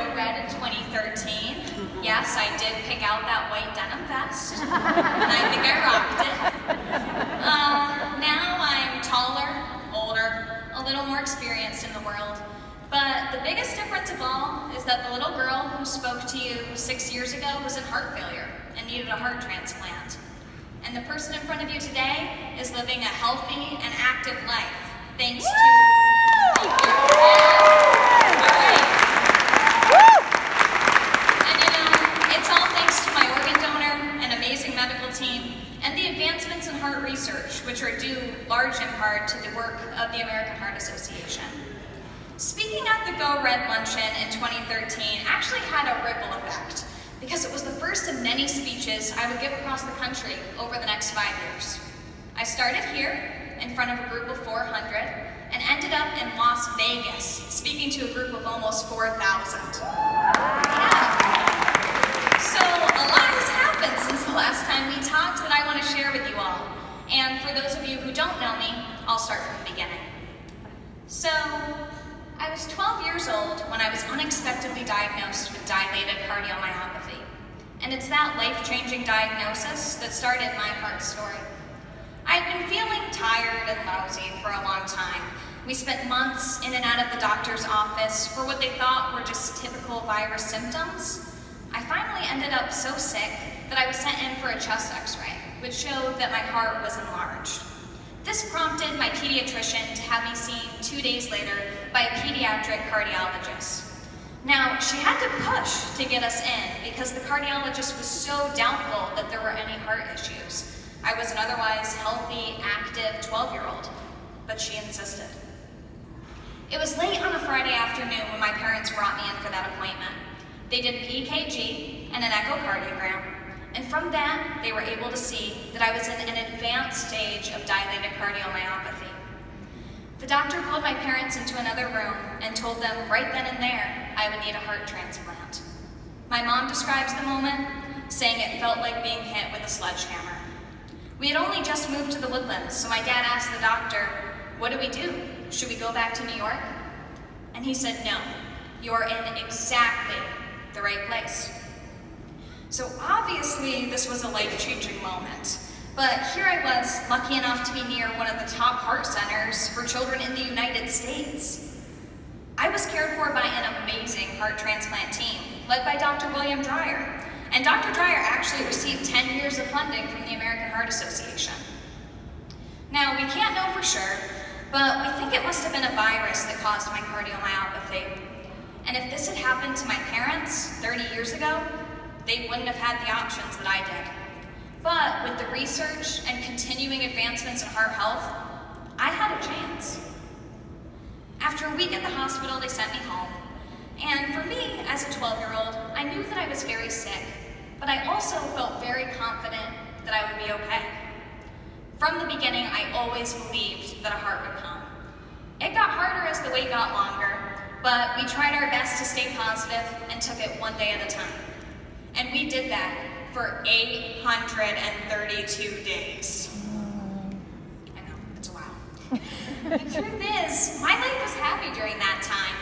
Go Red in 2013. Yes, I did pick out that white denim vest, and I think I rocked it. Now I'm taller, older, a little more experienced in the world, but the biggest difference of all is that the little girl who spoke to you 6 years ago was in heart failure and needed a heart transplant. And the person in front of you today is living a healthy and active life, thanks to... Thank you. And you know, it's all thanks to my organ donor and amazing medical team, and the advancements in heart research, which are due large in part to the work of the American Heart Association. Speaking at the Go Red Luncheon in 2013 actually had a ripple effect, because it was the first of many speeches I would give across the country over the next 5 years. I started here, in front of a group of 400, and ended up in Las Vegas, speaking to a group of almost 4,000. Yeah. So, a lot has happened since the last time we talked that I want to share with you all. And for those of you who don't know me, I'll start from the beginning. So, I was 12 years old when I was unexpectedly diagnosed with dilated cardiomyopathy. And it's that life-changing diagnosis that started my heart story. I'd been feeling tired and lousy for a long time. We spent months in and out of the doctor's office for what they thought were just typical virus symptoms. I finally ended up so sick that I was sent in for a chest x-ray, which showed that my heart was enlarged. This prompted my pediatrician to have me seen 2 days later by a pediatric cardiologist. Now, she had to push to get us in because the cardiologist was so doubtful that there were any heart issues. I was an otherwise healthy, active 12-year-old, but she insisted. It was late on a Friday afternoon when my parents brought me in for that appointment. They did an EKG and an echocardiogram, and from that, they were able to see that I was in an advanced stage of dilated cardiomyopathy. The doctor pulled my parents into another room and told them right then and there I would need a heart transplant. My mom describes the moment, saying it felt like being hit with a sledgehammer. We had only just moved to the Woodlands, so my dad asked the doctor, "What do we do? Should we go back to New York?" And he said, "No, you're in exactly the right place." So obviously this was a life-changing moment, but here I was, lucky enough to be near one of the top heart centers for children in the United States. I was cared for by an amazing heart transplant team, led by Dr. William Dreyer. And Dr. Dreyer actually received 10 years of funding from the American Heart Association. Now, we can't know for sure, but we think it must have been a virus that caused my cardiomyopathy. And if this had happened to my parents 30 years ago, they wouldn't have had the options that I did. But with the research and continuing advancements in heart health, I had a chance. After a week at the hospital, they sent me home. And for me, as a 12-year-old, I knew that I was very sick, but I also felt very confident that I would be okay. From the beginning, I always believed that a heart would come. It got harder as the wait got longer, but we tried our best to stay positive and took it one day at a time. And we did that for 832 days. I know, it's a while. The truth is, my life was happy during that time.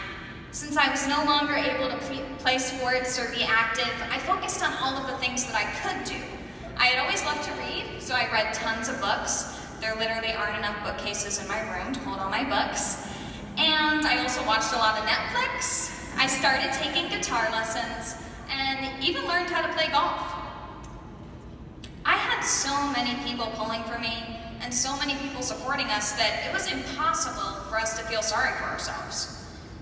Since I was no longer able to play sports or be active, I focused on all of the things that I could do. I had always loved to read, so I read tons of books. There literally aren't enough bookcases in my room to hold all my books. And I also watched a lot of Netflix. I started taking guitar lessons and even learned how to play golf. I had so many people pulling for me and so many people supporting us that it was impossible for us to feel sorry for ourselves.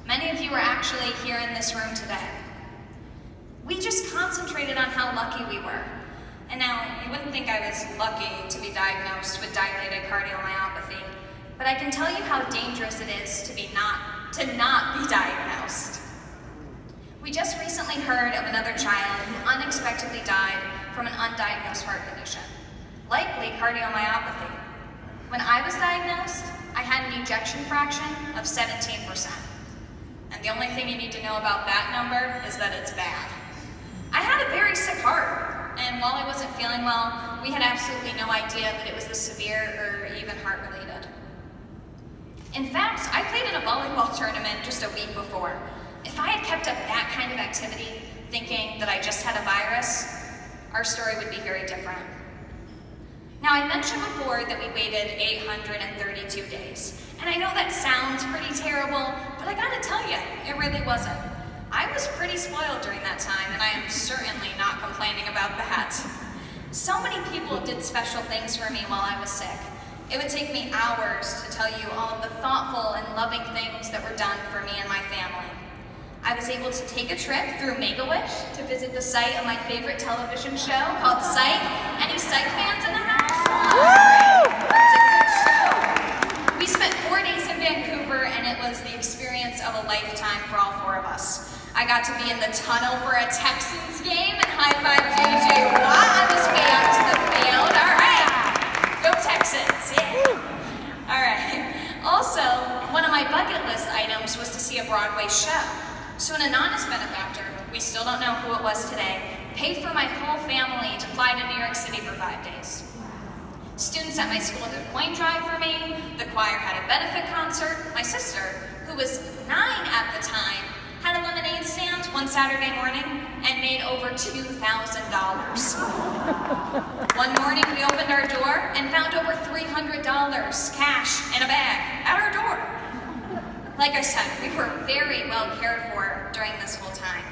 Many of you are actually here in this room today. We just concentrated on how lucky we were. And now, you wouldn't think I was lucky to be diagnosed with dilated cardiomyopathy, but I can tell you how dangerous it is to not be diagnosed. We just recently heard of another child who unexpectedly died from an undiagnosed heart condition, likely cardiomyopathy. When I was diagnosed, I had an ejection fraction of 17%. And the only thing you need to know about that number is that it's bad. I had a very sick heart, and while I wasn't feeling well, we had absolutely no idea that it was this severe or even heart-related. In fact, I played in a volleyball tournament just a week before. If I I had kept up that kind of activity, thinking that I just had a virus, our story would be very different. Now, I mentioned before that we waited 832 days. And I know that sounds pretty terrible, but I gotta tell you, it really wasn't. I was pretty spoiled during that time, and I am certainly not complaining about that. So many people did special things for me while I was sick. It would take me hours to tell you all of the thoughtful and loving things that were done for me and my family. I was able to take a trip through Make-A-Wish to visit the site of my favorite television show called Psych. Any Psych fans in the house? It's a good show. We spent 4 days in Vancouver, and it was the experience of a lifetime for all 4 of us. I got to be in the tunnel for a Texans game and high-five Juju while I was way out to the field. All right, go Texans, yeah. All right. Also, one of my bucket list items was to see a Broadway show. So an anonymous benefactor, we still don't know who it was today, paid for my whole family to fly to New York City for 5 days. Students at my school did a coin drive for me, the choir had a benefit concert, my sister, who was 9 at the time, had a lemonade stand one Saturday morning and made over $2,000. One morning we opened our door and found over $300 cash in a bag at our door. Like I said, we were very well cared for during this whole time.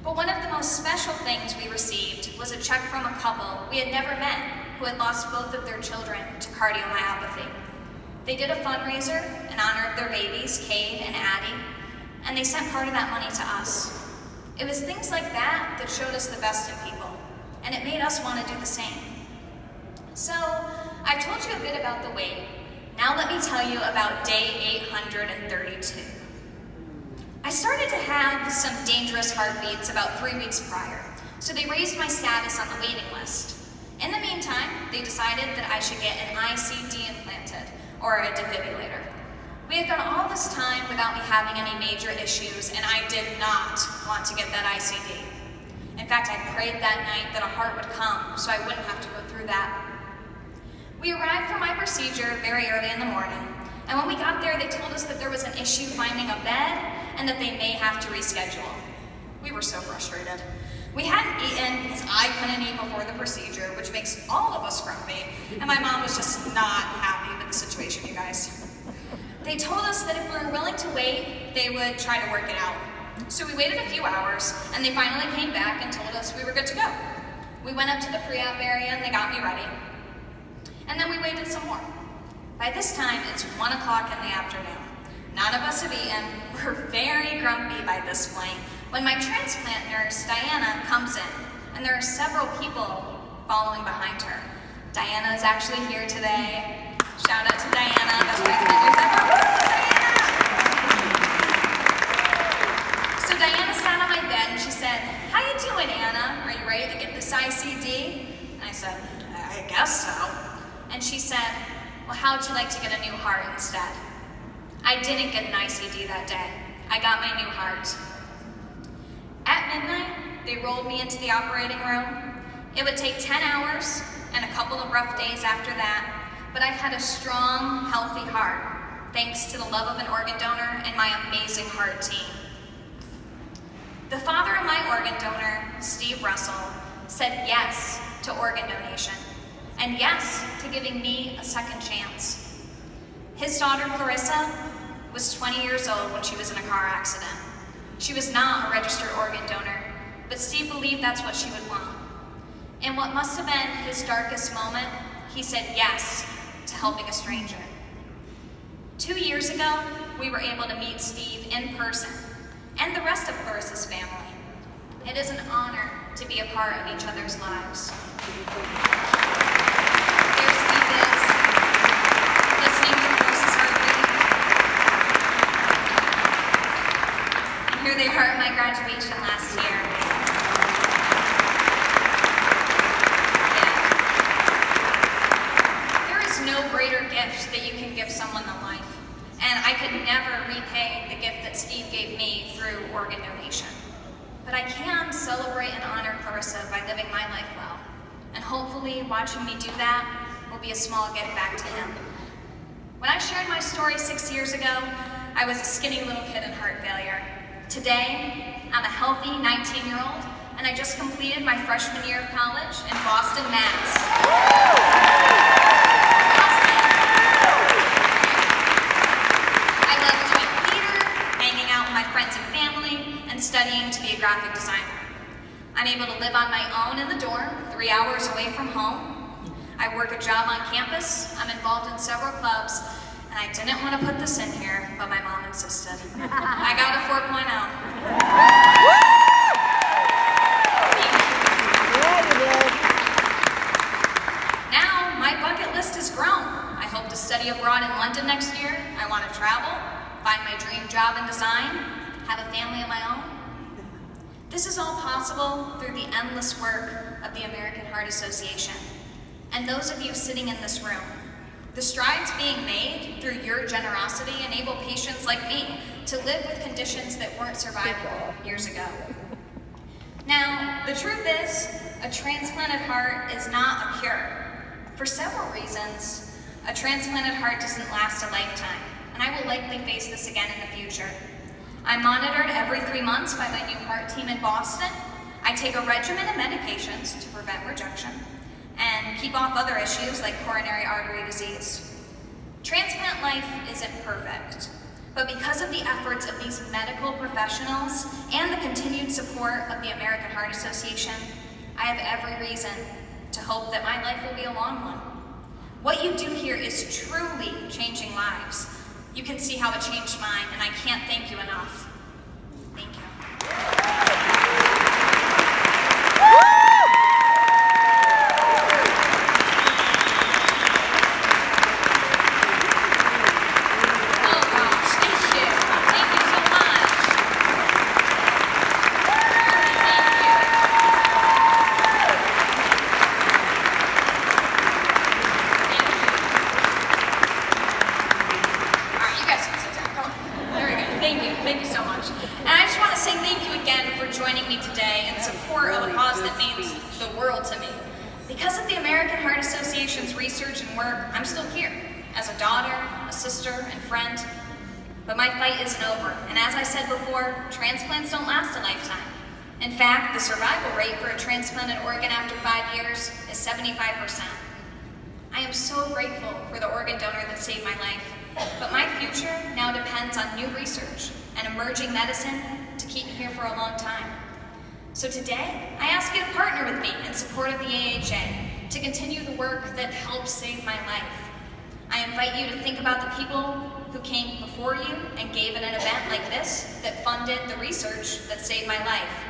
But one of the most special things we received was a check from a couple we had never met who had lost both of their children to cardiomyopathy. They did a fundraiser in honor of their babies, Cade and Addie, and they sent part of that money to us. It was things like that that showed us the best in people, and it made us want to do the same. So, I've told you a bit about the wait. Now let me tell you about day 832. I started to have some dangerous heartbeats about 3 weeks prior, so they raised my status on the waiting list. In the meantime, they decided that I should get an ICD implanted, or a defibrillator. We had gone all this time without me having any major issues, and I did not want to get that ICD. In fact, I prayed that night that a heart would come so I wouldn't have to go through that. We arrived for my procedure very early in the morning, and when we got there, they told us that there was an issue finding a bed and that they may have to reschedule. We were so frustrated. We hadn't eaten because I couldn't eat before the procedure, which makes all of us grumpy, and my mom was just not happy with the situation, you guys. They told us that if we were willing to wait, they would try to work it out. So we waited a few hours, and they finally came back and told us we were good to go. We went up to the pre-op area, and they got me ready. And then we waited some more. By this time, it's 1 o'clock in the afternoon. None of us have eaten. We're very grumpy by this point when my transplant nurse, Diana, comes in, and there are several people following behind her. Diana is actually here today. Shout out to Diana, best transplant nurse ever. Woo, Diana! So Diana sat on my bed and she said, "How you doing, Anna? Are you ready to get this ICD?" And I said, "I guess so." And she said, "Well, how'd you like to get a new heart instead?" I didn't get an ICD that day. I got my new heart. At midnight, they rolled me into the operating room. It would take 10 hours and a couple of rough days after that, but I had a strong, healthy heart, thanks to the love of an organ donor and my amazing heart team. The father of my organ donor, Steve Russell, said yes to organ donation, and yes to giving me a second chance. His daughter, Clarissa, was 20 years old when she was in a car accident. She was not a registered organ donor, but Steve believed that's what she would want. In what must have been his darkest moment, he said yes to helping a stranger. 2 years ago, we were able to meet Steve in person, and the rest of Clarissa's family. It is an honor to be a part of each other's lives. There Steve is, listening to Clarissa's heartbeat. And here they are at my graduation last year. No greater gift that you can give someone than life. And I could never repay the gift that Steve gave me through organ donation. But I can celebrate and honor Clarissa by living my life well. And hopefully watching me do that will be a small gift back to him. When I shared my story 6 years ago, I was a skinny little kid in heart failure. Today, I'm a healthy 19-year-old, and I just completed my freshman year of college in Boston, Mass. I love doing theater, hanging out with my friends and family, and studying to be a graphic designer. I'm able to live on my own in the dorm, 3 hours away from home. I work a job on campus, I'm involved in several clubs, and I didn't want to put this in here, but my mom insisted. I got a 4.0. Now, my bucket list has grown. I hope to study abroad in London next year. I want to travel, find my dream job in design, have a family of my own. This is all possible through the endless work of the American Heart Association. And those of you sitting in this room, the strides being made through your generosity enable patients like me to live with conditions that weren't survivable years ago. Now, the truth is, a transplanted heart is not a cure. For several reasons, a transplanted heart doesn't last a lifetime, and I will likely face this again in the future. I'm monitored every 3 months by my new heart team in Boston. I take a regimen of medications to prevent rejection and keep off other issues like coronary artery disease. Transplant life isn't perfect, but because of the efforts of these medical professionals and the continued support of the American Heart Association, I have every reason to hope that my life will be a long one. What you do here is truly changing lives. You can see how it changed mine, and I can't thank you enough. Thank you. Thank you so much. And I just want to say thank you again for joining me today in support of a cause that means the world to me. Because of the American Heart Association's research and work, I'm still here as a daughter, a sister, and friend. But my fight isn't over, and as I said before, transplants don't last a lifetime. In fact, the survival rate for a transplanted organ after 5 years is 75%. I am so grateful for the organ donor that saved my life, but my future now depends on new research and emerging medicine to keep me here for a long time. So today, I ask you to partner with me in support of the AHA to continue the work that helped save my life. I invite you to think about the people who came before you and gave at an event like this that funded the research that saved my life.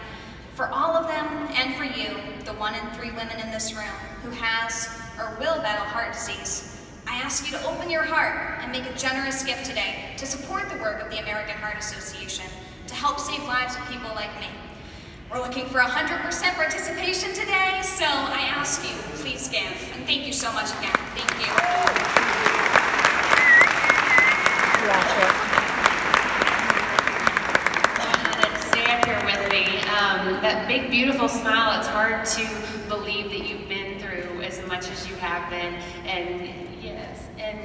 For all of them, and for you, the 1 in 3 women in this room who has or will battle heart disease, I ask you to open your heart and make a generous gift today to support the work of the American Heart Association to help save lives of people like me. We're looking for 100% participation today, so I ask you, please give. And thank you so much again. Thank you. Stay up here with me. That big, beautiful smile, it's hard to believe that you've been through as much as you have been. And yes, and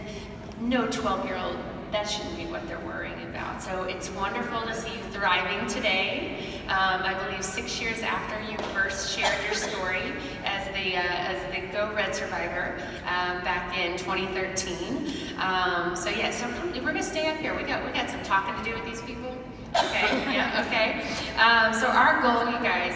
no 12-year-old, that shouldn't be what they're worrying about. So it's wonderful to see you thriving today. I believe 6 years after you first shared your story as the Go Red survivor back in 2013. So yeah, so we're gonna stay up here. We got some talking to do with these people. Okay, yeah, okay. So our goal, you guys.